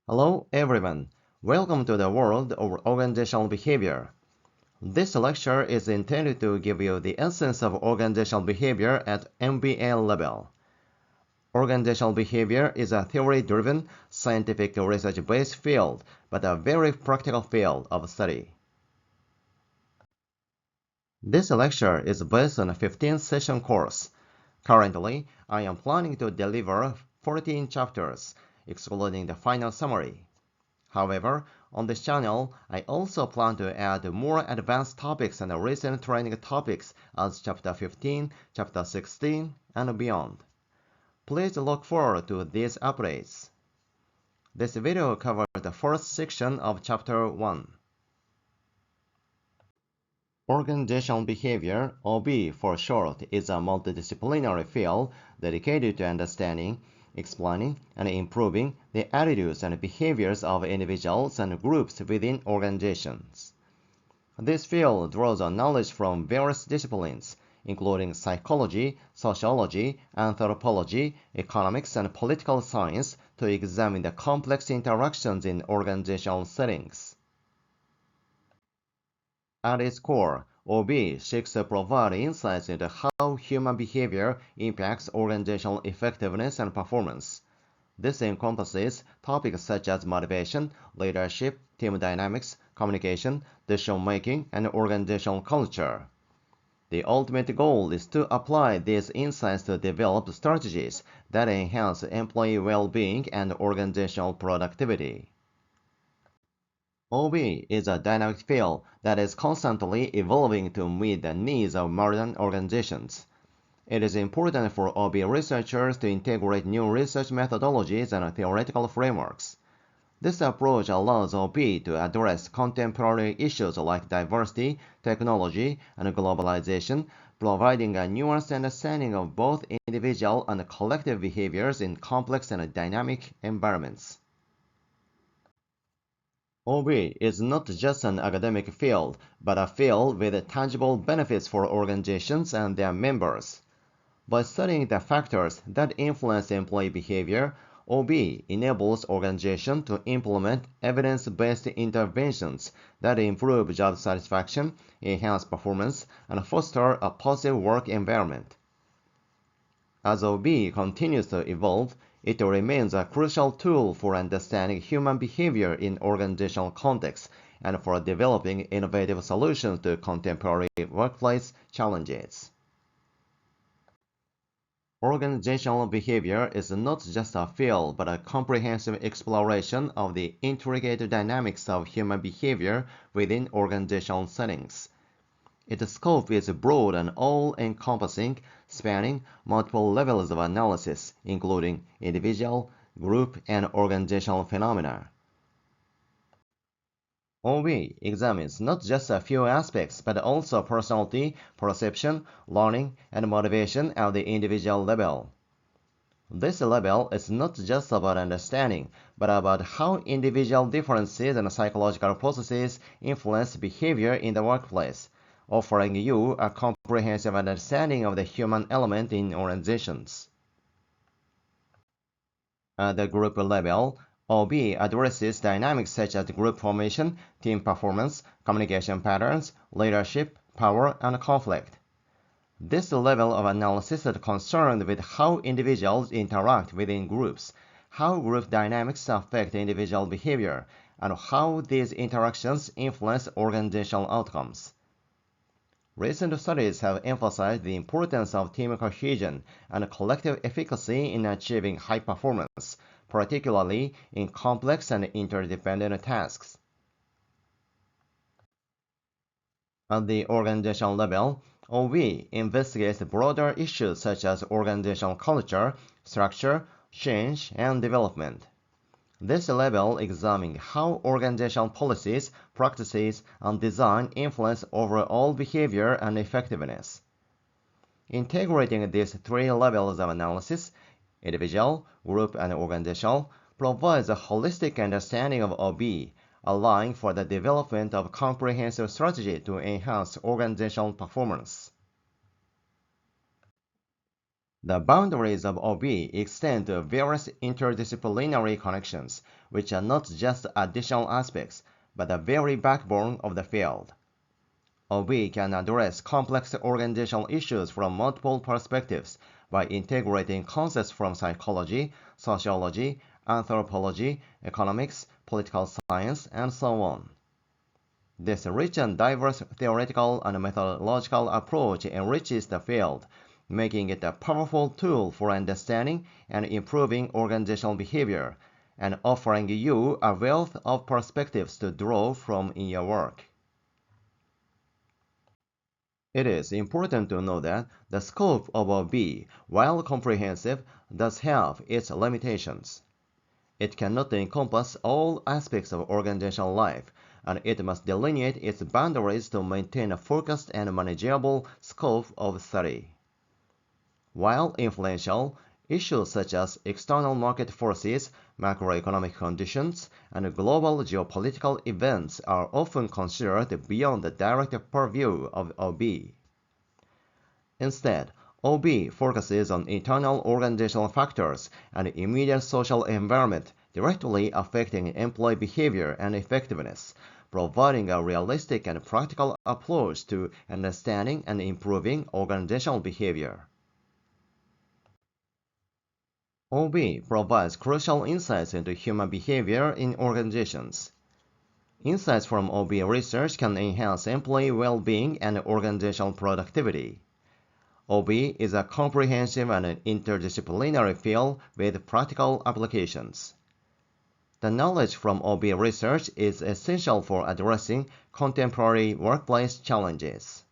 Hello everyone, welcome to the world of organizational behavior. This lecture is intended to give you the essence of organizational behavior at MBA level. Organizational behavior is a theory-driven, scientific research-based field, but a very practical field of study. This lecture is based on a 15-session course. Currently, I am planning to deliver 14 chapters, excluding the final summary. However, on this channel, I also plan to add more advanced topics and recent training topics as Chapter 15, Chapter 16, and beyond. Please look forward to these updates. This video covers the first section of Chapter 1. Organizational behavior, OB for short, is a multidisciplinary field dedicated to understanding, explaining, and improving the attitudes and behaviors of individuals and groups within organizations. This field draws on knowledge from various disciplines, including psychology, sociology, anthropology, economics, and political science, to examine the complex interactions in organizational settings. At its core, OB seeks to provide insights into how human behavior impacts organizational effectiveness and performance. This encompasses topics such as motivation, leadership, team dynamics, communication, decision-making, and organizational culture. The ultimate goal is to apply these insights to develop strategies that enhance employee well-being and organizational productivity. OB is a dynamic field that is constantly evolving to meet the needs of modern organizations. It is important for OB researchers to integrate new research methodologies and theoretical frameworks. This approach allows OB to address contemporary issues like diversity, technology, and globalization, providing a nuanced understanding of both individual and collective behaviors in complex and dynamic environments. OB is not just an academic field, but a field with tangible benefits for organizations and their members. By studying the factors that influence employee behavior, OB enables organizations to implement evidence-based interventions that improve job satisfaction, enhance performance, and foster a positive work environment. As OB continues to evolve, it remains a crucial tool for understanding human behavior in organizational contexts and for developing innovative solutions to contemporary workplace challenges. Organizational behavior is not just a field but a comprehensive exploration of the intricate dynamics of human behavior within organizational settings. Its scope is broad and all-encompassing, spanning multiple levels of analysis, including individual, group, and organizational phenomena. OB examines not just a few aspects, but also personality, perception, learning, and motivation at the individual level. This level is not just about understanding, but about how individual differences and psychological processes influence behavior in the workplace, offering you a comprehensive understanding of the human element in organizations. At the group level, OB addresses dynamics such as group formation, team performance, communication patterns, leadership, power, and conflict. This level of analysis is concerned with how individuals interact within groups, how group dynamics affect individual behavior, and how these interactions influence organizational outcomes. Recent studies have emphasized the importance of team cohesion and collective efficacy in achieving high performance, particularly in complex and interdependent tasks. At the organizational level, OB investigates broader issues such as organizational culture, structure, change, and development. This level examines how organizational policies, practices, and design influence overall behavior and effectiveness. Integrating these three levels of analysis, individual, group, and organizational, provides a holistic understanding of OB, allowing for the development of comprehensive strategy to enhance organizational performance. The boundaries of OB extend to various interdisciplinary connections, which are not just additional aspects, but the very backbone of the field. OB can address complex organizational issues from multiple perspectives by integrating concepts from psychology, sociology, anthropology, economics, political science, and so on. This rich and diverse theoretical and methodological approach enriches the field, making it a powerful tool for understanding and improving organizational behavior, and offering you a wealth of perspectives to draw from in your work. It is important to know that the scope of OB, while comprehensive, does have its limitations. It cannot encompass all aspects of organizational life, and it must delineate its boundaries to maintain a focused and manageable scope of study. While influential, issues such as external market forces, macroeconomic conditions, and global geopolitical events are often considered beyond the direct purview of OB. Instead, OB focuses on internal organizational factors and immediate social environment directly affecting employee behavior and effectiveness, providing a realistic and practical approach to understanding and improving organizational behavior. OB provides crucial insights into human behavior in organizations. Insights from OB research can enhance employee well-being and organizational productivity. OB is a comprehensive and interdisciplinary field with practical applications. The knowledge from OB research is essential for addressing contemporary workplace challenges.